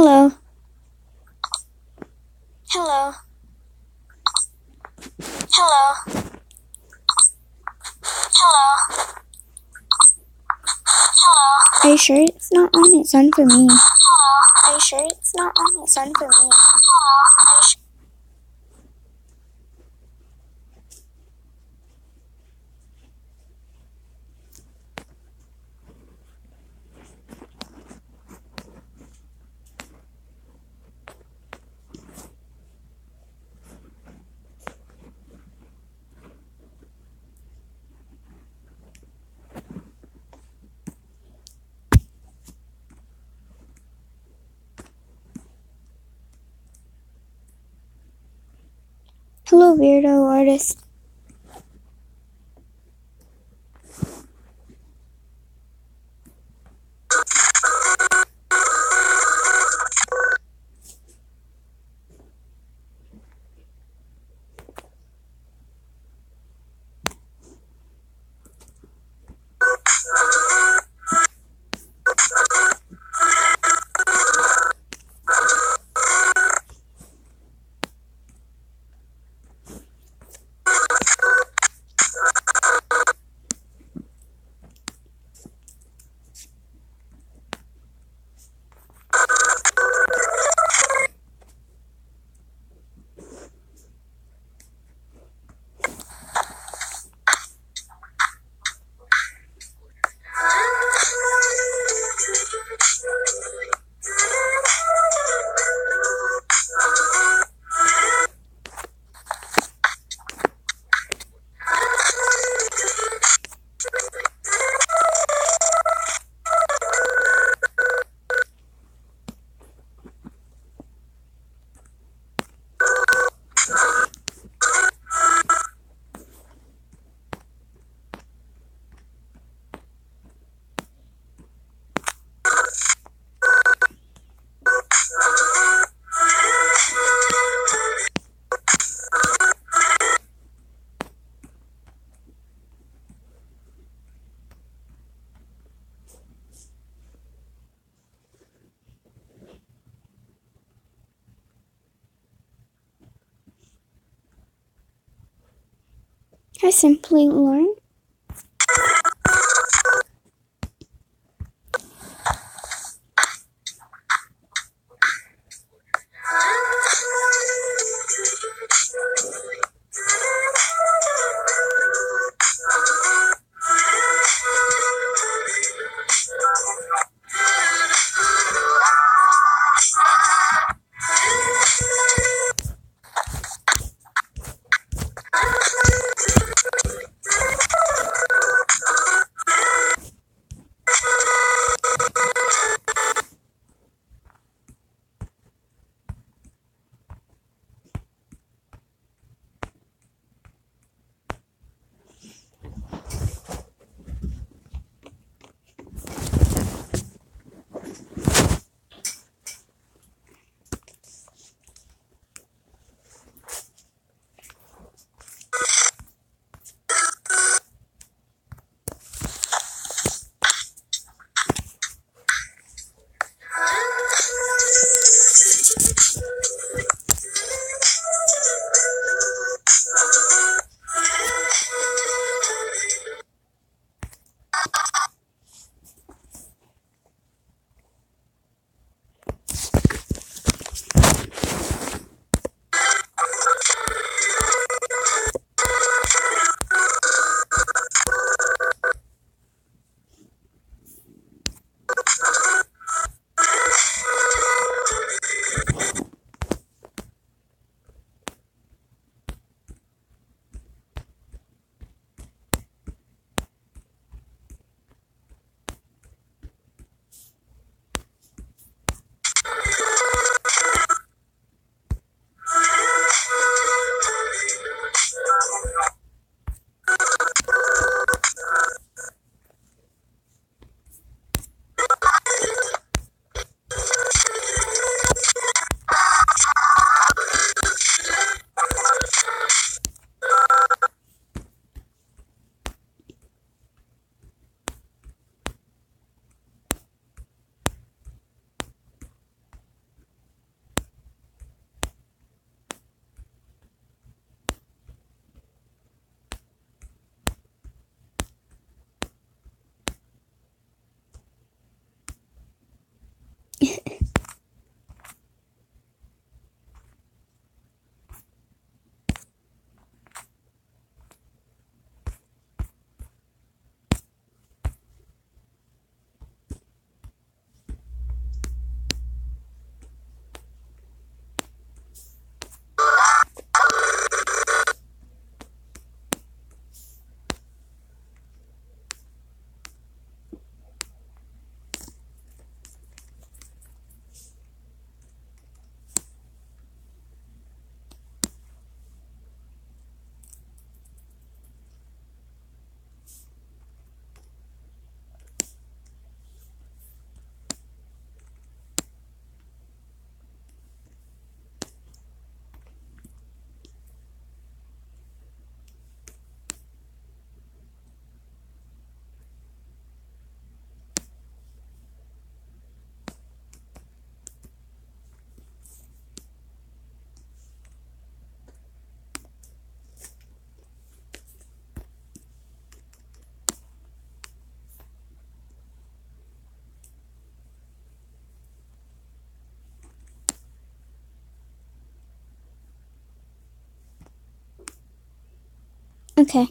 Hello. Hello. Hello. Hello. Hello. Are you sure it's not on? It's on for me. Hello. Are you sure it's not on? It's on for me. Hello. Are you sure? Hello, weirdo artist. I simply learned. Okay.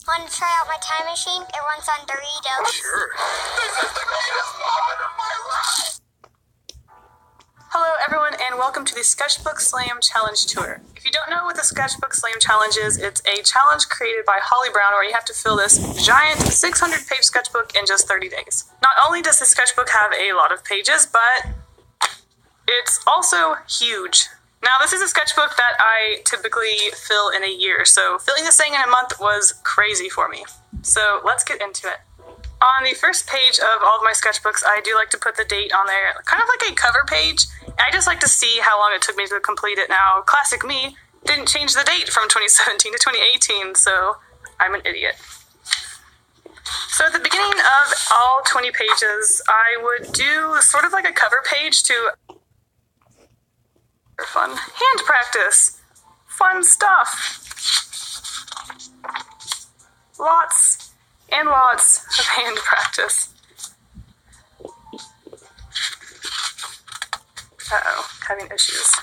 Want to try out my time machine? It runs on Doritos. Sure. This is the greatest moment of my life! Hello everyone and welcome to the Sketchbook Slam Challenge Tour. If you don't know what the Sketchbook Slam Challenge is, it's a challenge created by Holly Brown where you have to fill this giant 600-page sketchbook in just 30 days. Not only does the sketchbook have a lot of pages, but it's also huge. Now, this is a sketchbook that I typically fill in a year, so filling this thing in a month was crazy for me. So let's get into it. On the first page of all of my sketchbooks, I do like to put the date on there, kind of like a cover page. I just like to see how long it took me to complete it. Now, classic me, didn't change the date from 2017 to 2018, so I'm an idiot. So at the beginning of all 20 pages, I would do sort of like a cover page to fun hand practice. Fun stuff. lots and lots of hand practice. Uh-oh, having issues.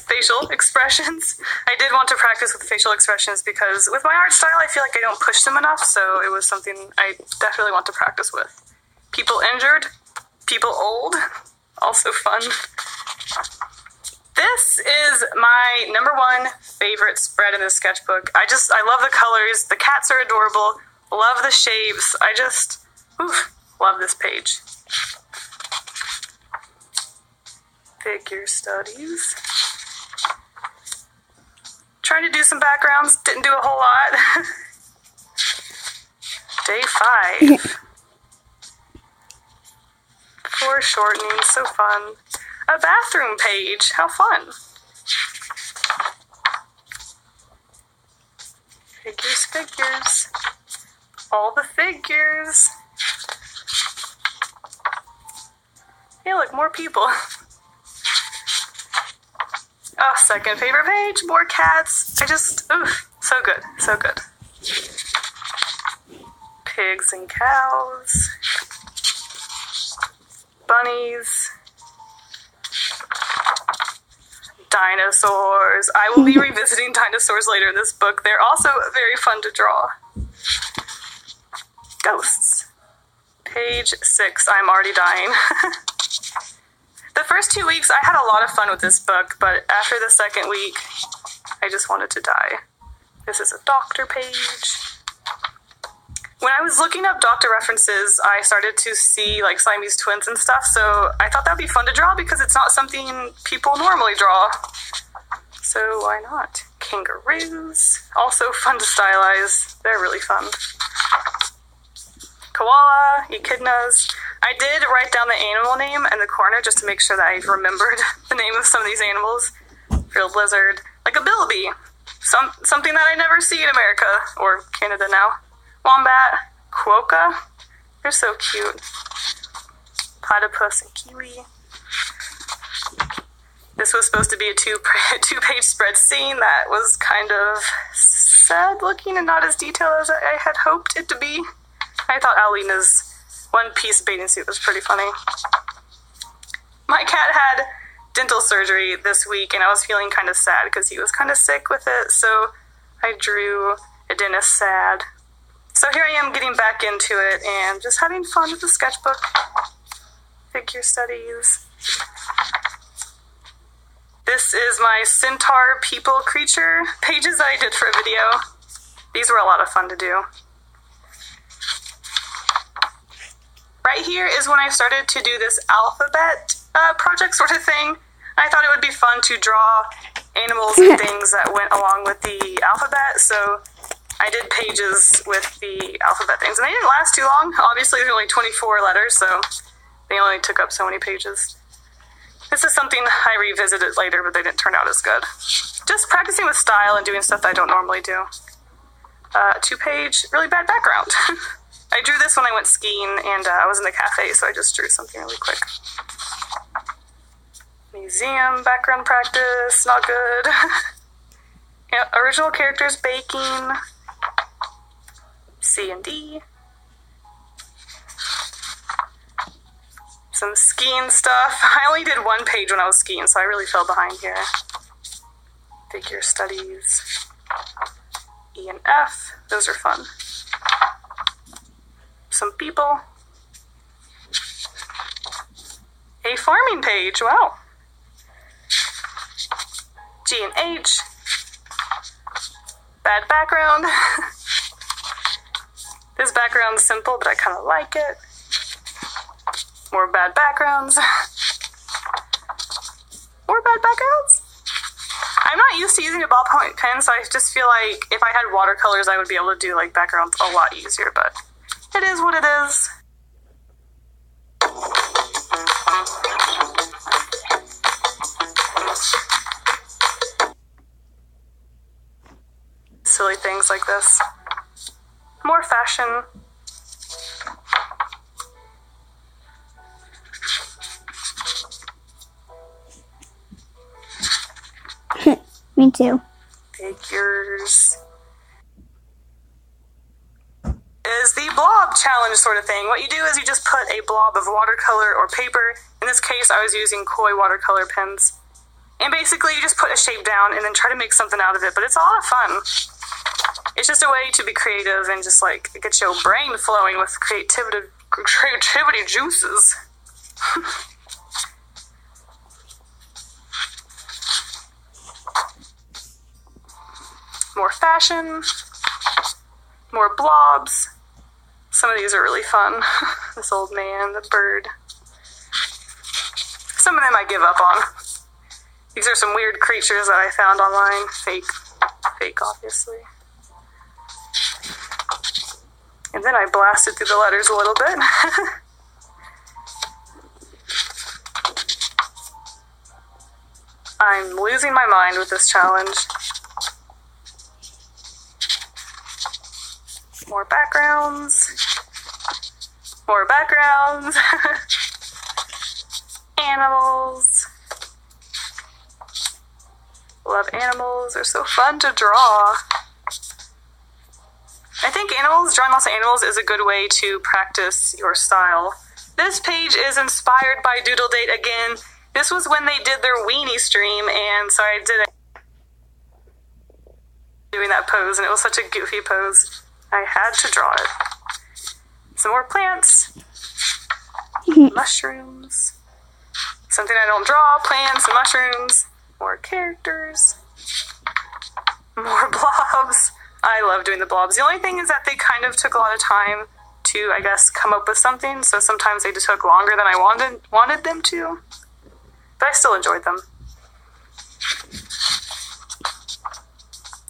Facial expressions. I did want to practice with facial expressions because with my art style, I feel like I don't push them enough, so it was something I definitely want to practice with. People injured, people old, also fun. This is my #1 favorite spread in this sketchbook. I love the colors, the cats are adorable, love the shapes, love this page. Figure studies. Trying to do some backgrounds, didn't do a whole lot. Day 5. Foreshortening, so fun. A bathroom page, how fun. Figures. All the figures. Hey, look, more people. Oh, second favorite page, more cats. So good, so good. Pigs and cows. Bunnies. Dinosaurs. I will be revisiting dinosaurs later in this book. They're also very fun to draw. Ghosts. Page 6. I'm already dying. The first 2 weeks, I had a lot of fun with this book, but after the second week, I just wanted to die. This is a doctor page. When I was looking up doctor references, I started to see like Siamese twins and stuff, so I thought that'd be fun to draw because it's not something people normally draw. So why not? Kangaroos, also fun to stylize. They're really fun. Koala, echidnas. I did write down the animal name in the corner just to make sure that I remembered the name of some of these animals. Field lizard, like a bilby. Something that I never see in America, or Canada now. Wombat, quokka. They're so cute. Platypus and kiwi. This was supposed to be a two-page spread scene that was kind of sad looking and not as detailed as I had hoped it to be. I thought Alina's one-piece bathing suit was pretty funny. My cat had dental surgery this week, and I was feeling kind of sad because he was kind of sick with it, so I drew a dentist sad. So here I am getting back into it and just having fun with the sketchbook. Figure studies. This is my centaur people creature pages that I did for a video. These were a lot of fun to do. Right here is when I started to do this alphabet project sort of thing. I thought it would be fun to draw animals and things that went along with the alphabet, so I did pages with the alphabet things, and they didn't last too long. Obviously, there's only 24 letters, so they only took up so many pages. This is something I revisited later, but they didn't turn out as good. Just practicing with style and doing stuff that I don't normally do. 2-page, really bad background. I drew this when I went skiing, and I was in the cafe, so I just drew something really quick. Museum background practice, not good. Yeah, original characters baking. C and D. Some skiing stuff. I only did 1 page when I was skiing, so I really fell behind here. Figure studies. E and F. Those are fun. Some people. A farming page. Wow. G and H. Bad background. This background's simple, but I kind of like it. More bad backgrounds. More bad backgrounds. I'm not used to using a ballpoint pen, so I just feel like if I had watercolors, I would be able to do like backgrounds a lot easier, but it is what it is. Silly things like this. More fashion. Me too. Figures. is the blob challenge sort of thing. What you do is you just put a blob of watercolor or paper. In this case, I was using Koi watercolor pens. And basically, you just put a shape down and then try to make something out of it. But it's a lot of fun. It's just a way to be creative and just like get your brain flowing with creativity juices. More fashion. More blobs. Some of these are really fun. This old man, the bird. Some of them I give up on. These are some weird creatures that I found online. Fake. Fake, obviously. And then I blasted through the letters a little bit. I'm losing my mind with this challenge. More backgrounds. More backgrounds. Animals. Love animals. They're so fun to draw. I think drawing lots of animals is a good way to practice your style. This page is inspired by Doodle Date again. This was when they did their weenie stream, and so I did doing that pose, and it was such a goofy pose. I had to draw it. Some more plants. Mushrooms. Something I don't draw, plants and mushrooms. More characters. More blobs. I love doing the blobs. The only thing is that they kind of took a lot of time to, I guess, come up with something, so sometimes they took longer than I wanted them to. But I still enjoyed them.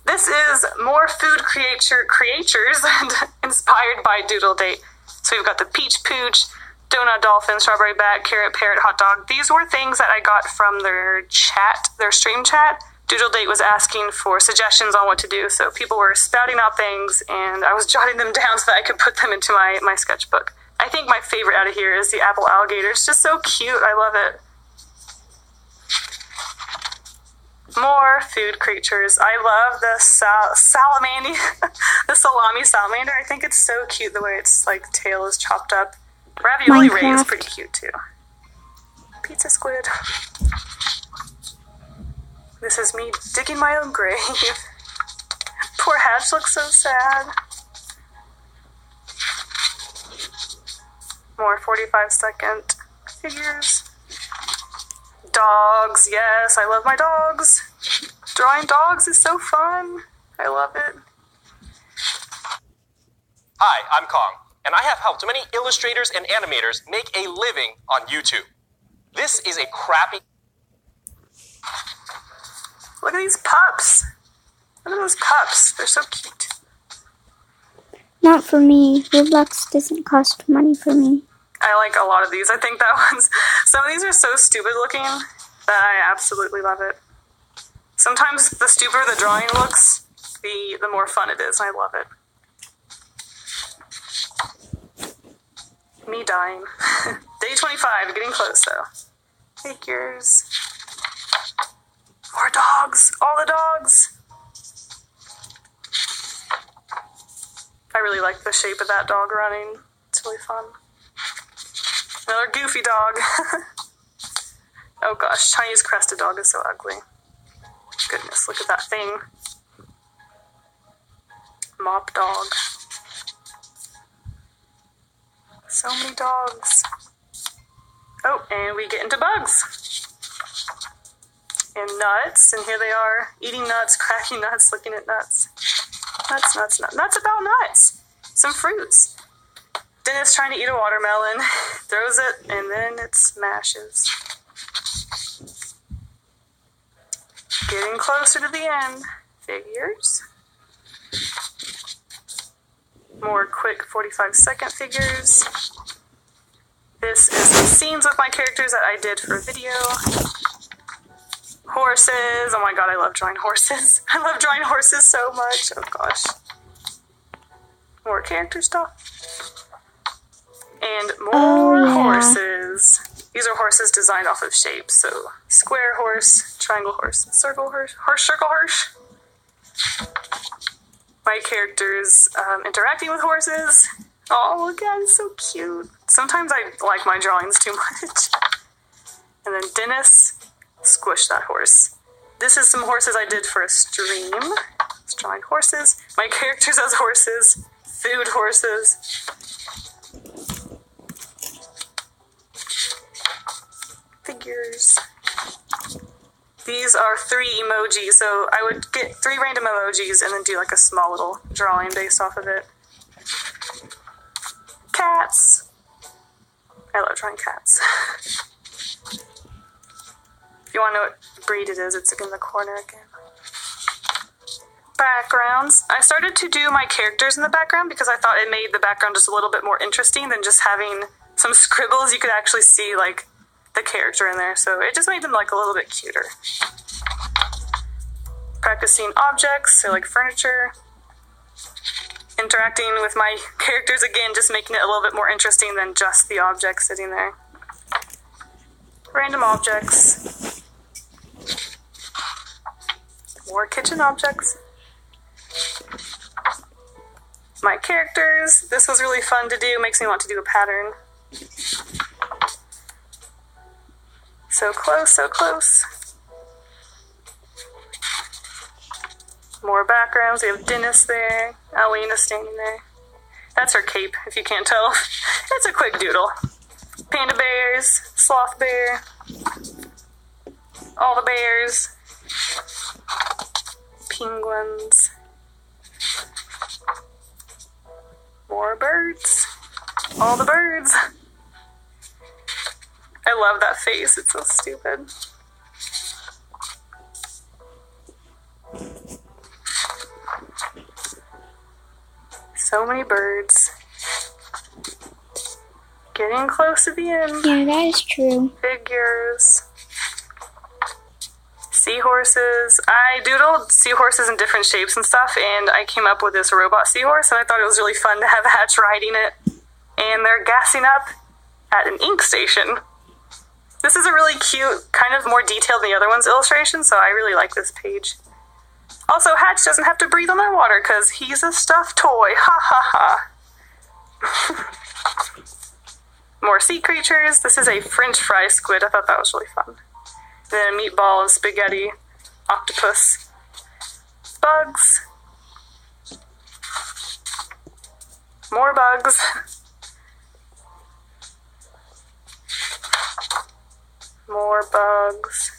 This is more food creatures inspired by Doodle Date. So we've got the peach pooch, donut dolphin, strawberry bat, carrot, parrot, hot dog. These were things that I got from their chat, their stream chat. Doodle Date was asking for suggestions on what to do, so people were spouting out things, and I was jotting them down so that I could put them into my sketchbook. I think my favorite out of here is the apple alligator. It's just so cute. I love it. More food creatures. I love the the salami salamander. I think it's so cute the way its like tail is chopped up. Ravioli Ray is pretty cute too. Pizza squid. This is me digging my own grave. Poor Hatch looks so sad. More 45-second figures. Dogs, yes, I love my dogs. Drawing dogs is so fun. I love it. Hi, I'm Kong, and I have helped many illustrators and animators make a living on YouTube. This is a crappy... Look at these pups. Look at those pups. They're so cute. Not for me. Roblox doesn't cost money for me. I like a lot of these. I think that one's... Some of these are so stupid looking that I absolutely love it. Sometimes the stupider the drawing looks, the more fun it is. I love it. Me dying. Day 25, getting close though. Figures. More dogs. All the dogs. I really like the shape of that dog running. It's really fun. Another goofy dog. Oh gosh, Chinese crested dog is so ugly. Goodness, look at that thing. Mop dog. So many dogs. Oh, and we get into bugs. And nuts, and here they are, eating nuts, cracking nuts, looking at nuts. Nuts, nuts, nuts. Nuts about nuts. Some fruits. Dennis trying to eat a watermelon, throws it, and then it smashes. Getting closer to the end. Figures. More quick 45-second figures. This is some scenes with my characters that I did for video. Horses. Oh my god, I love drawing horses. I love drawing horses so much. Oh gosh. More character stuff. And more horses. These are horses designed off of shapes. So square horse, triangle horse, circle horse, circle horse. My characters interacting with horses. Oh, look at it, it's so cute. Sometimes I like my drawings too much. And then Dennis, squish that horse. This is some horses I did for a stream. Just drawing horses. My characters as horses. Food horses. Figures. These are 3 emojis, so I would get 3 random emojis and then do like a small little drawing based off of it. Cats. I love drawing cats. If you want to know what breed it is, it's in the corner again. Backgrounds. I started to do my characters in the background because I thought it made the background just a little bit more interesting than just having some scribbles. You could actually see like the character in there, so it just made them like a little bit cuter. Practicing objects, so like furniture. Interacting with my characters again, just making it a little bit more interesting than just the object sitting there. Random objects. More kitchen objects. My characters. This was really fun to do, makes me want to do a pattern. So close, so close. More backgrounds. We have Dennis there. Alina standing there. That's her cape, if you can't tell. It's a quick doodle. Panda bears. Sloth bear. All the bears. Penguins. More birds. All the birds. I love that face. It's so stupid. So many birds. Getting close to the end. Yeah, that is true. Figures. Seahorses. I doodled seahorses in different shapes and stuff, and I came up with this robot seahorse, and I thought it was really fun to have Hatch riding it. And they're gassing up at an ink station. This is a really cute, kind of more detailed than the other one's illustration, so I really like this page. Also, Hatch doesn't have to breathe on that water because he's a stuffed toy. Ha ha ha. More sea creatures. This is a French fry squid. I thought that was really fun. Then a meatball and spaghetti. Octopus. Bugs. More bugs. More bugs.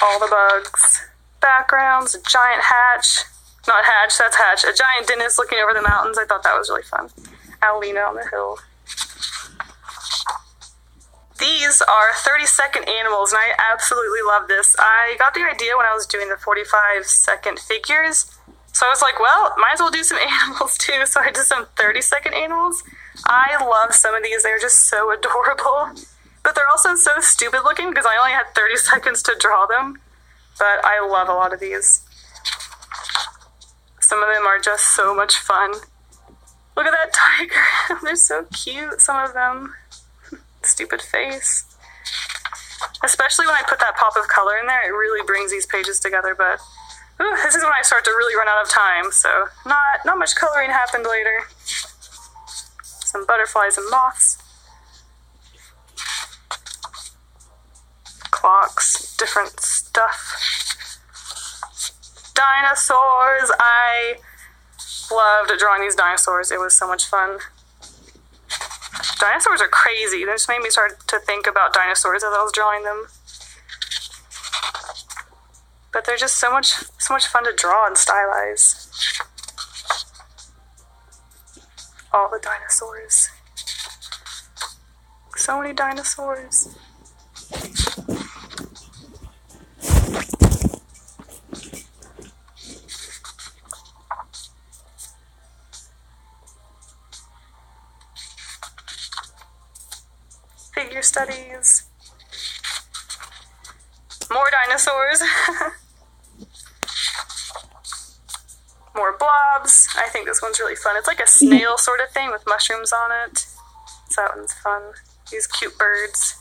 All the bugs. Backgrounds, a giant Hatch. Not Hatch, that's Hatch. A giant Dennis looking over the mountains. I thought that was really fun. Alina on the hill. These are 30-second animals, and I absolutely love this. I got the idea when I was doing the 45-second figures. So I was like, well, might as well do some animals too. So I did some 30-second animals. I love some of these. They're just so adorable. But they're also so stupid looking because I only had 30 seconds to draw them. But I love a lot of these. Some of them are just so much fun. Look at that tiger. They're so cute, some of them. Stupid face. Especially when I put that pop of color in there, it really brings these pages together, but ooh, this is when I start to really run out of time, so not much coloring happened later. Some butterflies and moths. Clocks, different stuff. Dinosaurs. I loved drawing these dinosaurs. It was so much fun. Dinosaurs are crazy. They just made me start to think about dinosaurs as I was drawing them. But they're just so much fun to draw and stylize. All the dinosaurs. So many dinosaurs. Figure studies. More dinosaurs. More blobs. I think this one's really fun. It's like a snail sort of thing with mushrooms on it. So that one's fun. These cute birds.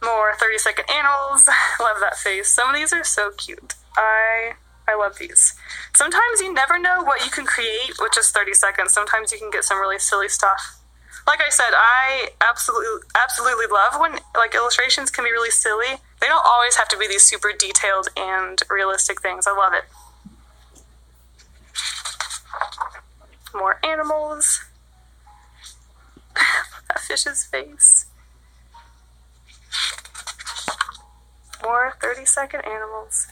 More 30-second animals. Love that face. Some of these are so cute. I I love these. Sometimes you never know what you can create with just 30 seconds. Sometimes you can get some really silly stuff. Like I said, I absolutely love when like illustrations can be really silly. They don't always have to be these super detailed and realistic things. I love it. More animals. A fish's face. More 30-second animals.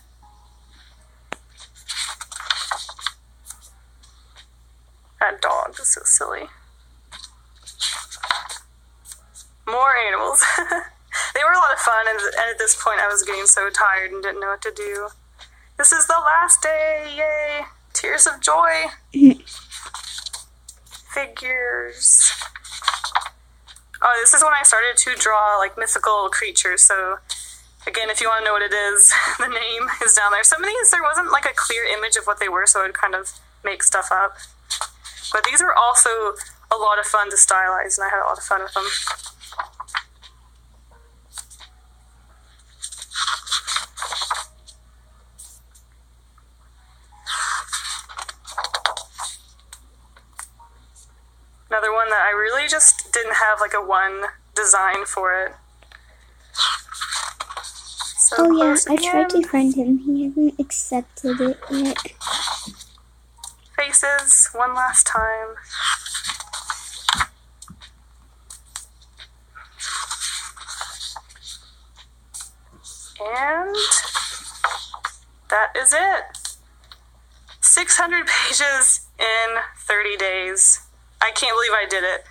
That dog is so silly. More animals. They were a lot of fun, and at this point I was getting so tired and didn't know what to do. This is the last day, yay! Tears of joy. Figures. Oh, this is when I started to draw like mythical creatures, so again, if you want to know what it is, the name is down there. Some of these, there wasn't like a clear image of what they were, so I'd kind of make stuff up. But these are also a lot of fun to stylize, and I had a lot of fun with them. Another one that I really just didn't have like a one design for it. So Oh yeah, I again. tried to friend him. He hasn't accepted it yet. Faces, one last time. And that is it. 600 pages in 30 days. I can't believe I did it.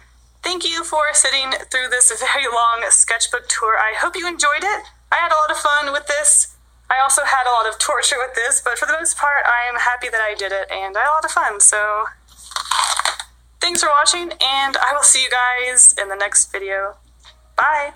Thank you for sitting through this very long sketchbook tour. I hope you enjoyed it. I had a lot of fun with this. I also had a lot of torture with this, but for the most part, I am happy that I did it, and I had a lot of fun. So, thanks for watching, and I will see you guys in the next video. Bye!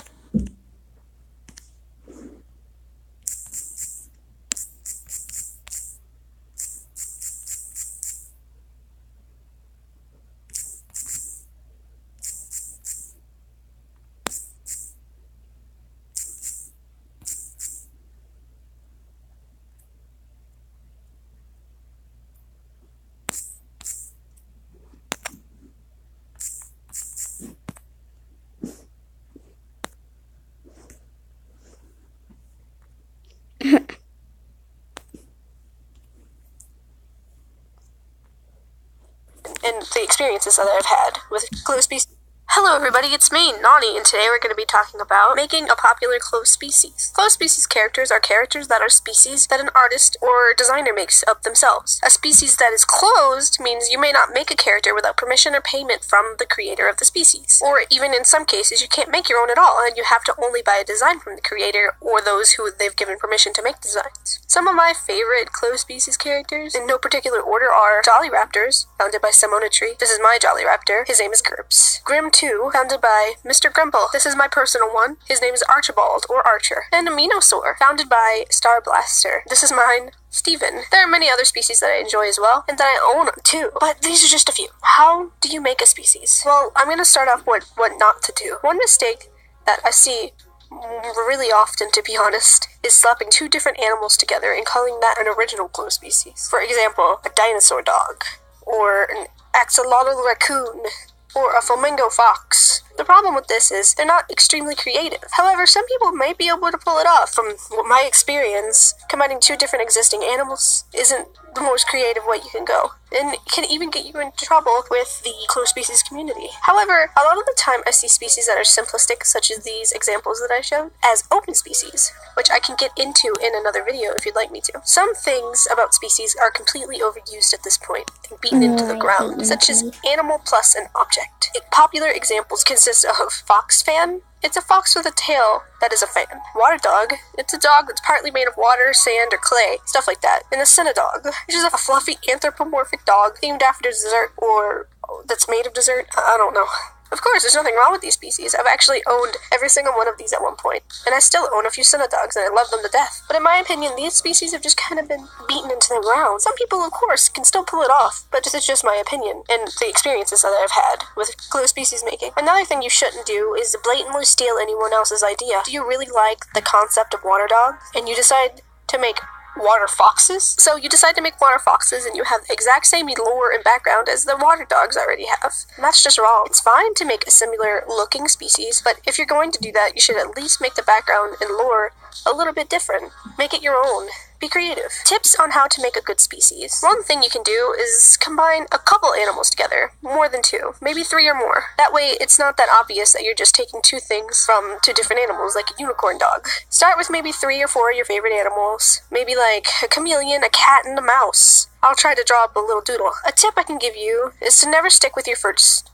And the experiences that I've had with closed species. Hello everybody, it's me, Nani, and today we're going to be talking about making a popular closed species. Closed species characters are characters that are species that an artist or designer makes up themselves. A species that is closed means you may not make a character without permission or payment from the creator of the species. Or even in some cases, you can't make your own at all, and you have to only buy a design from the creator or those who they've given permission to make designs. Some of my favorite closed species characters, in no particular order, are Jolly Raptors, founded by Simonatree. This is my Jolly Raptor. His name is Gerbs. Grim 2, founded by Mr. Grimple. This is my personal one. His name is Archibald, or Archer. And Aminosaur, founded by Star Blaster. This is mine, Steven. There are many other species that I enjoy as well, and that I own too, but these are just a few. How do you make a species? Well, I'm going to start off with what not to do. One mistake that I see really often, to be honest, is slapping two different animals together and calling that an original closed species. For example, a dinosaur dog, or an axolotl raccoon, or a flamingo fox. The problem with this is they're not extremely creative. However, some people may be able to pull it off. From my experience, combining two different existing animals isn't the most creative way you can go, and can even get you into trouble with the closed species community. However, a lot of the time I see species that are simplistic, such as these examples that I showed, as open species, which I can get into in another video if you'd like me to. Some things about species are completely overused at this point and beaten into the ground, such as animal plus an object. Popular examples consist of fox fan. It's a fox with a tail that is a fan. Water dog. It's a dog that's partly made of water, sand, or clay, stuff like that. And a Cinedog, which is a fluffy anthropomorphic dog themed after dessert, or that's made of dessert. I don't know. Of course, there's nothing wrong with these species. I've actually owned every single one of these at one point, and I still own a few Cinedogs, and I love them to death. But in my opinion, these species have just kind of been beaten into the ground. Some people, of course, can still pull it off, but this is just my opinion, and the experiences that I've had with closed species making. Another thing you shouldn't do is blatantly steal anyone else's idea. Do you really like the concept of water dog, and you decide to make water foxes. So you decide to make water foxes and you have the exact same lore and background as the water dogs already have. And that's just wrong. It's fine to make a similar looking species, but if you're going to do that, you should at least make the background and lore a little bit different. Make it your own. Be creative. Tips on how to make a good species. One thing you can do is combine a couple animals together. More than two. Maybe 3 or more. That way, it's not that obvious that you're just taking 2 things from 2 different animals, like a unicorn dog. Start with maybe 3 or 4 of your favorite animals. Maybe like a chameleon, a cat, and a mouse. I'll try to draw up a little doodle. A tip I can give you is to never stick with your first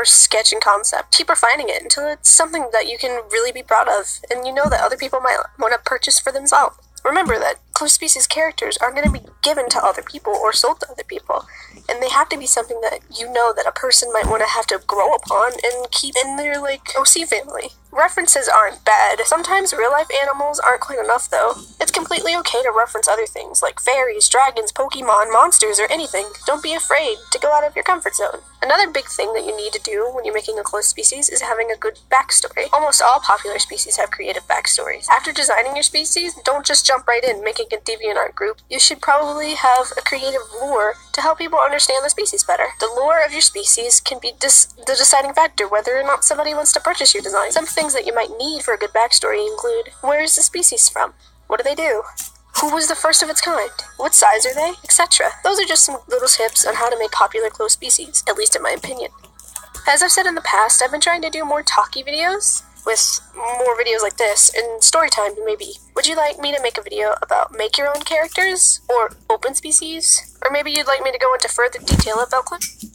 sketch and concept. Keep refining it until it's something that you can really be proud of, and you know that other people might want to purchase for themselves. Remember that close species characters aren't going to be given to other people or sold to other people, and they have to be something that you know that a person might want to have to grow upon and keep in their, like, OC family. References aren't bad. Sometimes real-life animals aren't quite enough, though. It's completely okay to reference other things, like fairies, dragons, Pokemon, monsters, or anything. Don't be afraid to go out of your comfort zone. Another big thing that you need to do when you're making a close species is having a good backstory. Almost all popular species have creative backstories. After designing your species, don't just jump right in making a DeviantArt group. You should probably have a creative lore to help people understand the species better. The lore of your species can be the deciding factor whether or not somebody wants to purchase your design. Some things that you might need for a good backstory include: where is the species from? What do they do? Who was the first of its kind? What size are they? Etc. Those are just some little tips on how to make popular close species, at least in my opinion. As I've said in the past, I've been trying to do more talky videos, with more videos like this, and story time maybe. Would you like me to make a video about make your own characters, or open species? Or maybe you'd like me to go into further detail about close.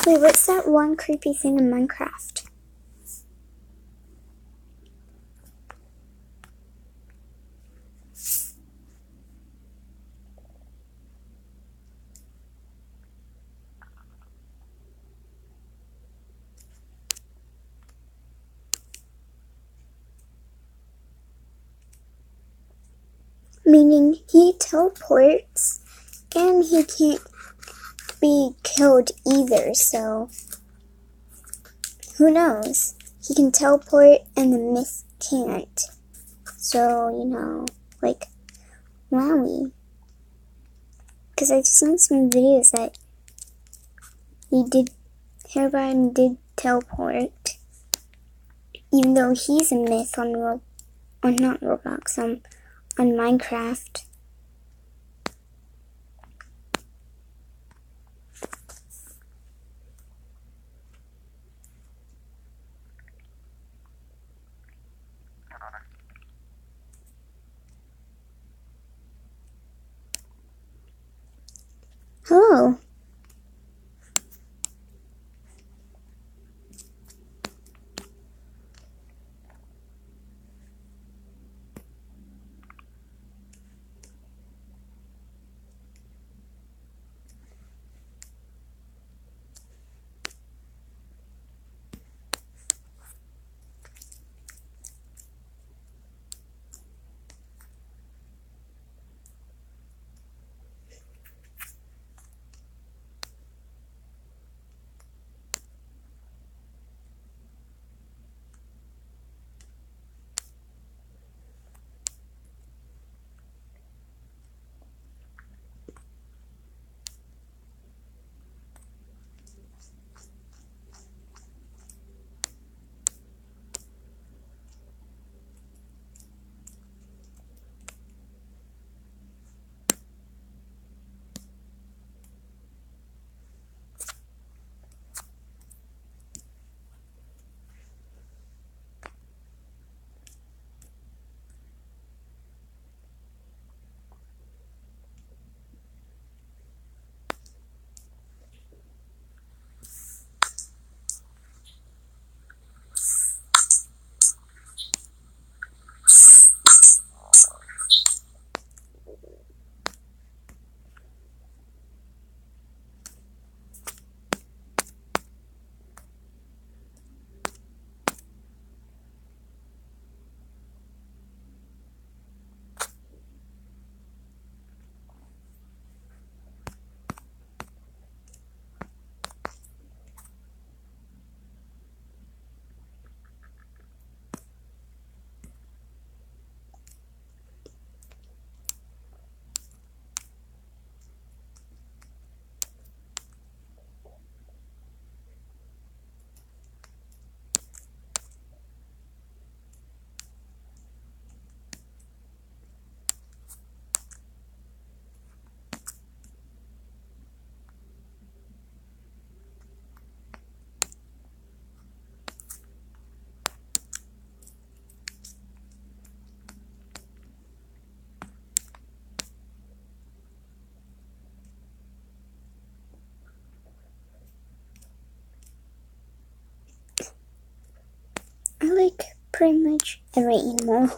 Wait, what's that one creepy thing in Minecraft? Meaning he teleports and he can't be killed either, so who knows? He can teleport and the myth can't. So, you know, like, wowie. Because I've seen some videos that Herobrine did teleport, even though he's a myth on not Roblox, on Minecraft. Oh. I like pretty much every animal.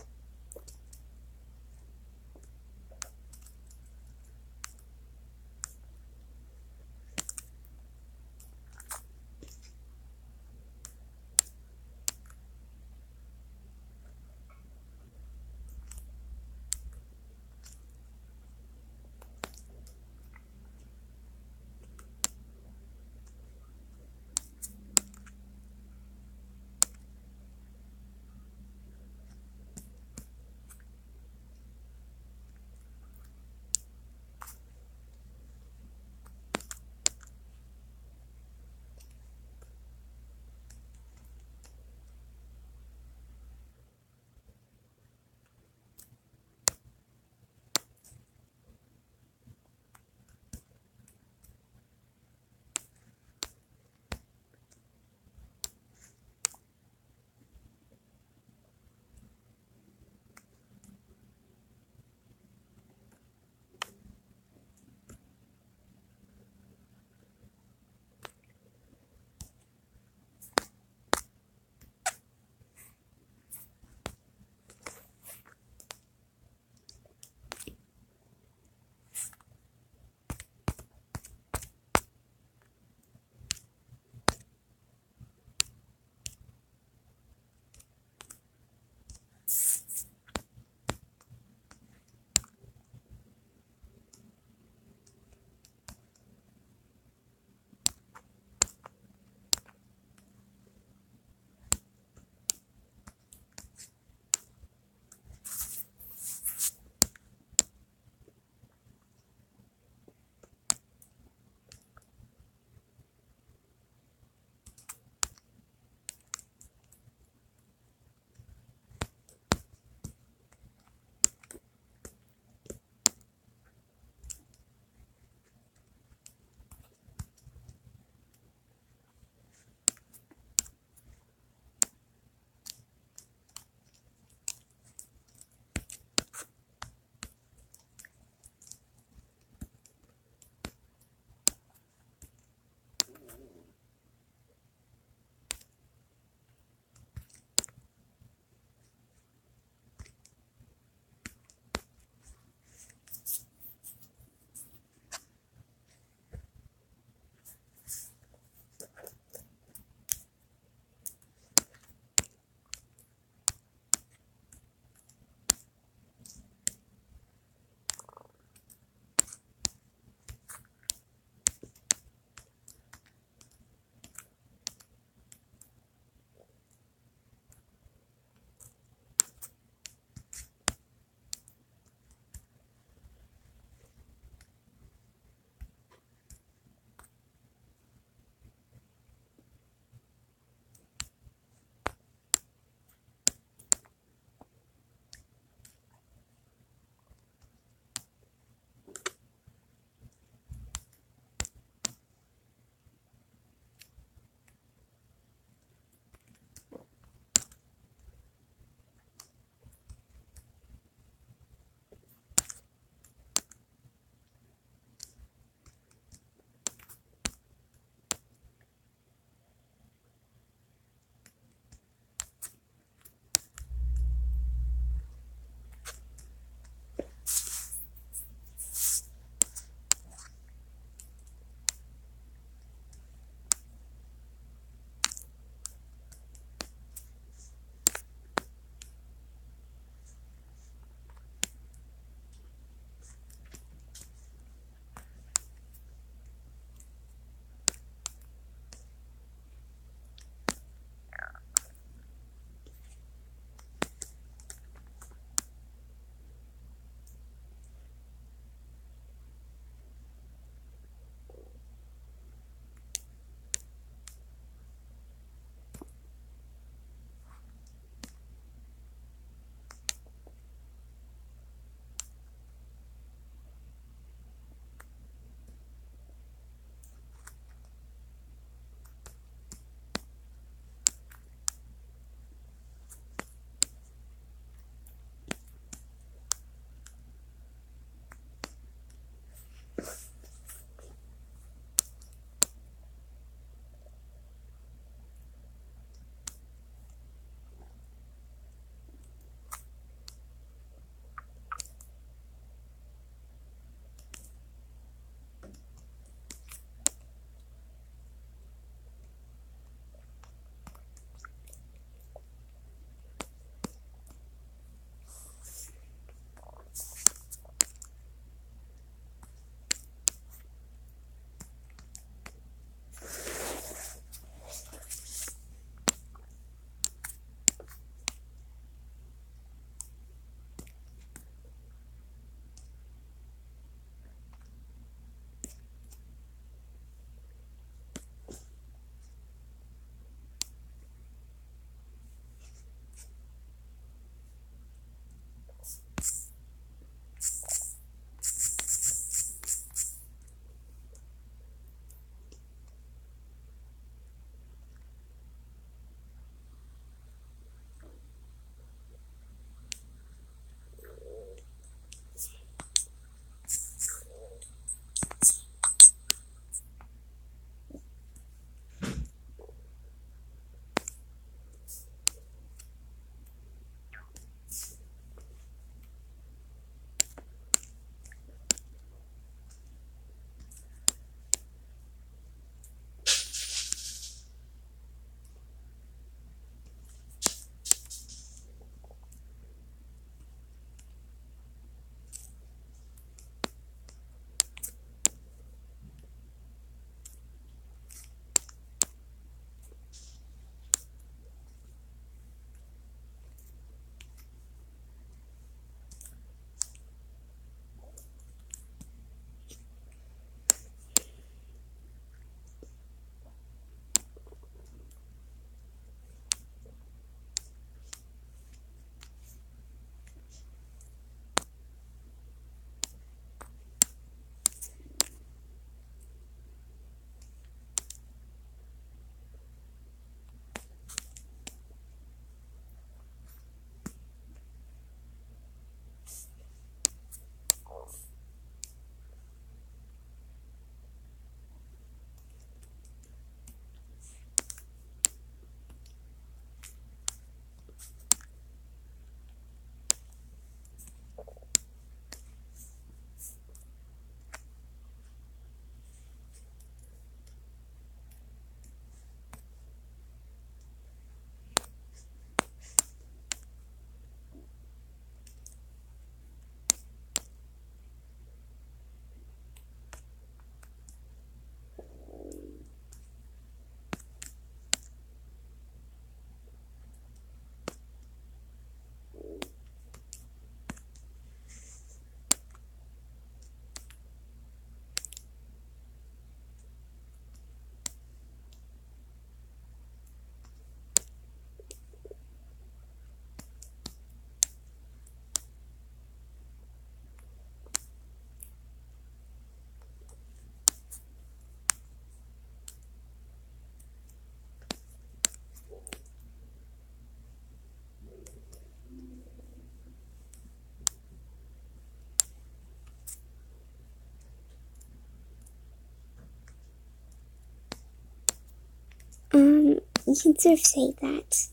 you can sort of say that.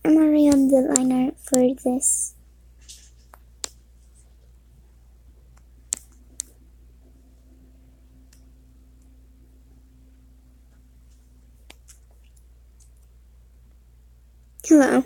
I'm already on the line art for this. Hello.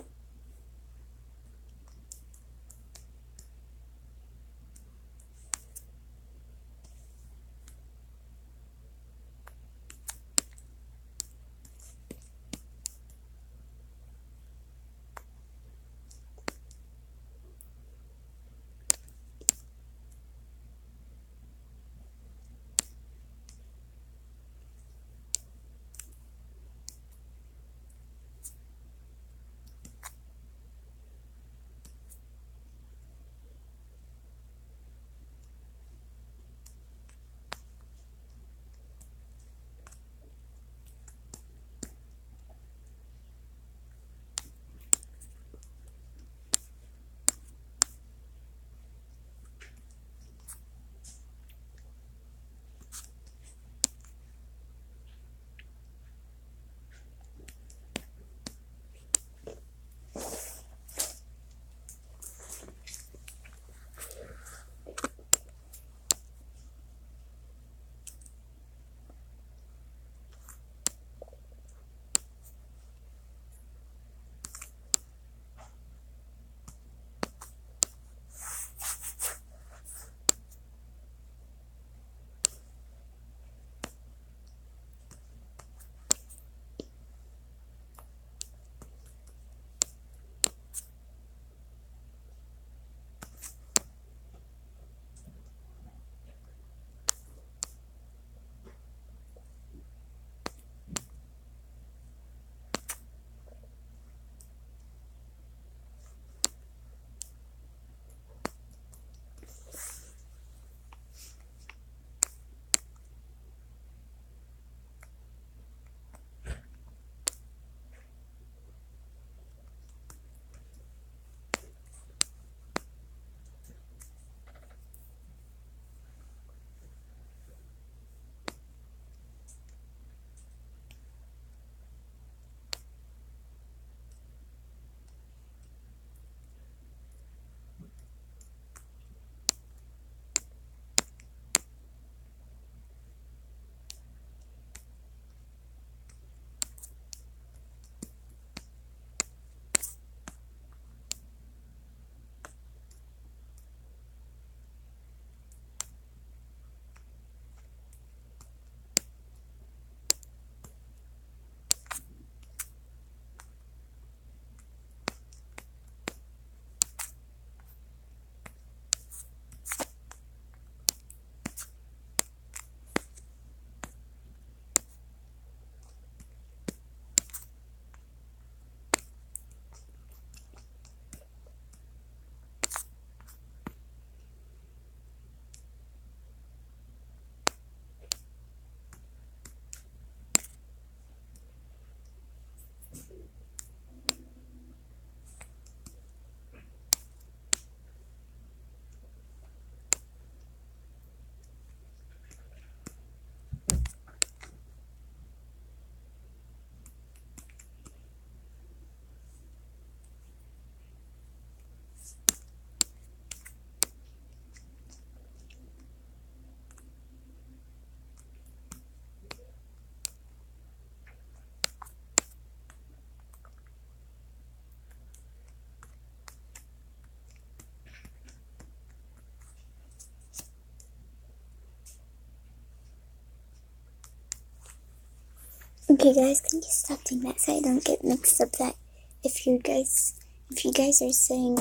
Okay guys, can you stop doing that so I don't get mixed up that if you guys are saying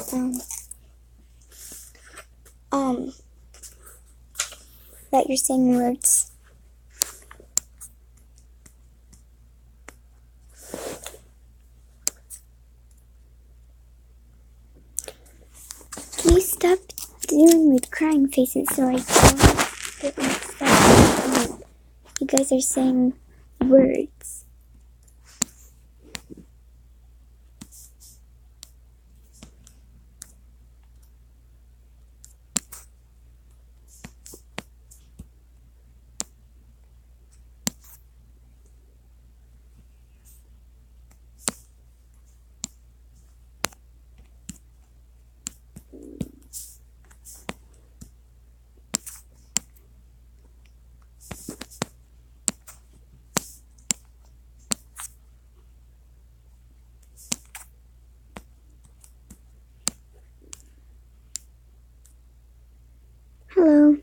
that you're saying words. Can you stop doing with crying faces so I don't get mixed up? You guys are saying words. Hello.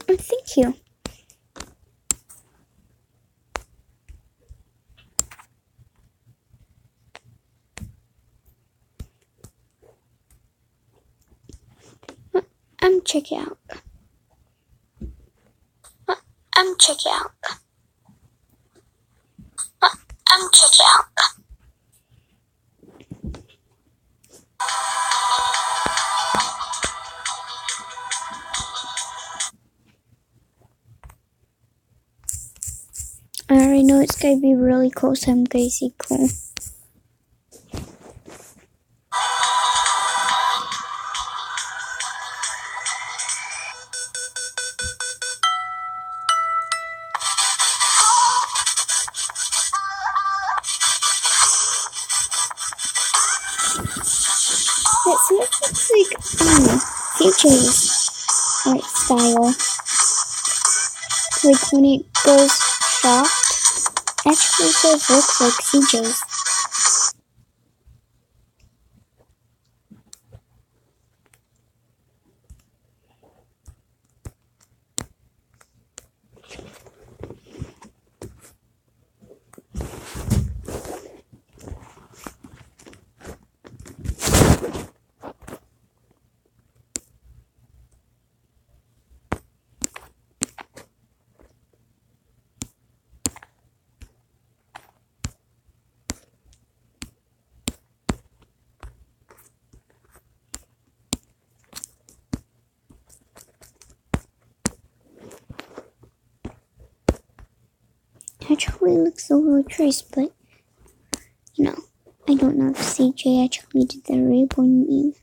Oh, thank you. Check it out. Check it out. Check it out. I already know it's gonna be really cool, so I'm gonna say cool. It looks like CJ's art style. Like when it goes soft, actually sort of looks like CJ's. Actually looks a little trace, but you know, I don't know if CJ actually did the ribbon meme.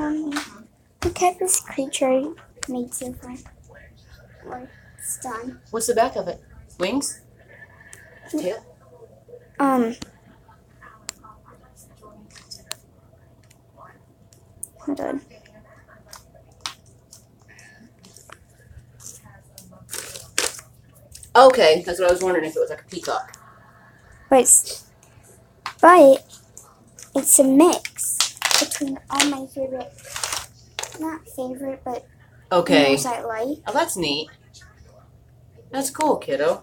Mommy, look at this creature I made so far. Or it's done. What's the back of it? Wings? Tail? Hold on. Okay, that's what I was wondering, if it was like a peacock. But it's a mix between all my favorite, not favorite, but Okay. animals I like. Oh, that's neat. That's cool, kiddo.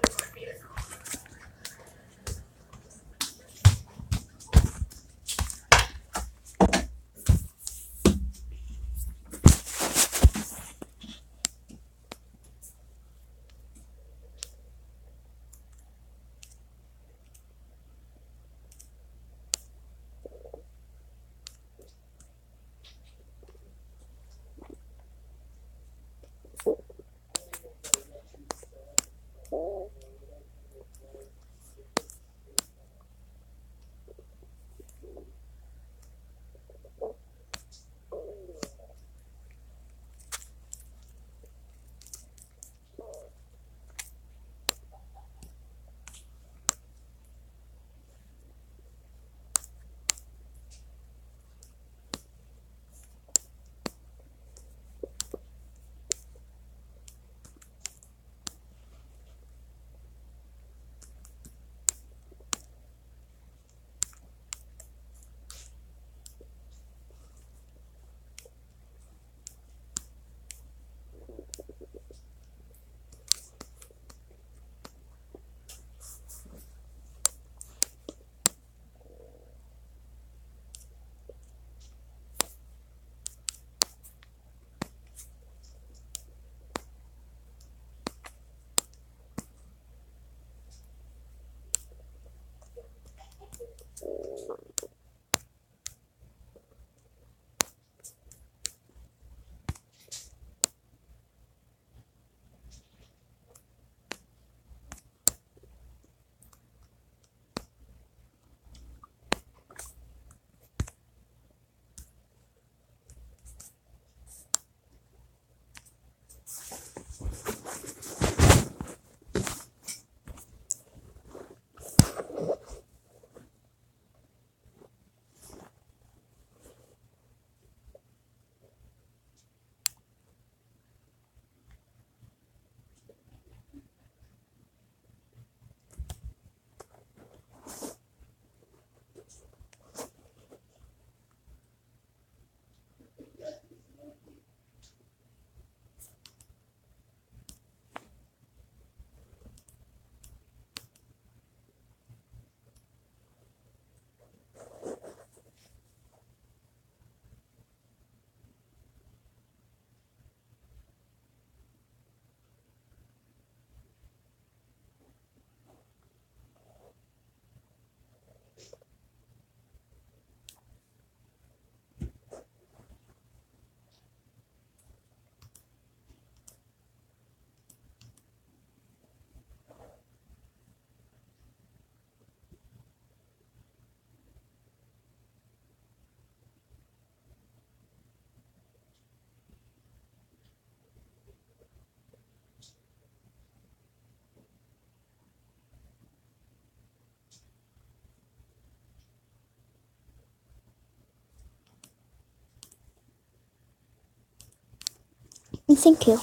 And thank you.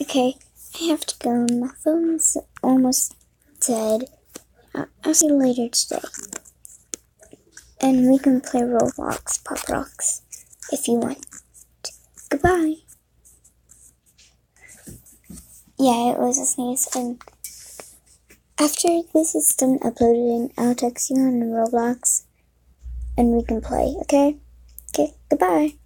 Okay, I have to go. My phone's almost dead. I'll see you later today. And we can play Roblox, Pop Rocks, if you want. goodbye. Yeah, it was a sneeze. And after this is done uploading, I'll text you on Roblox and we can play, okay? Okay, goodbye.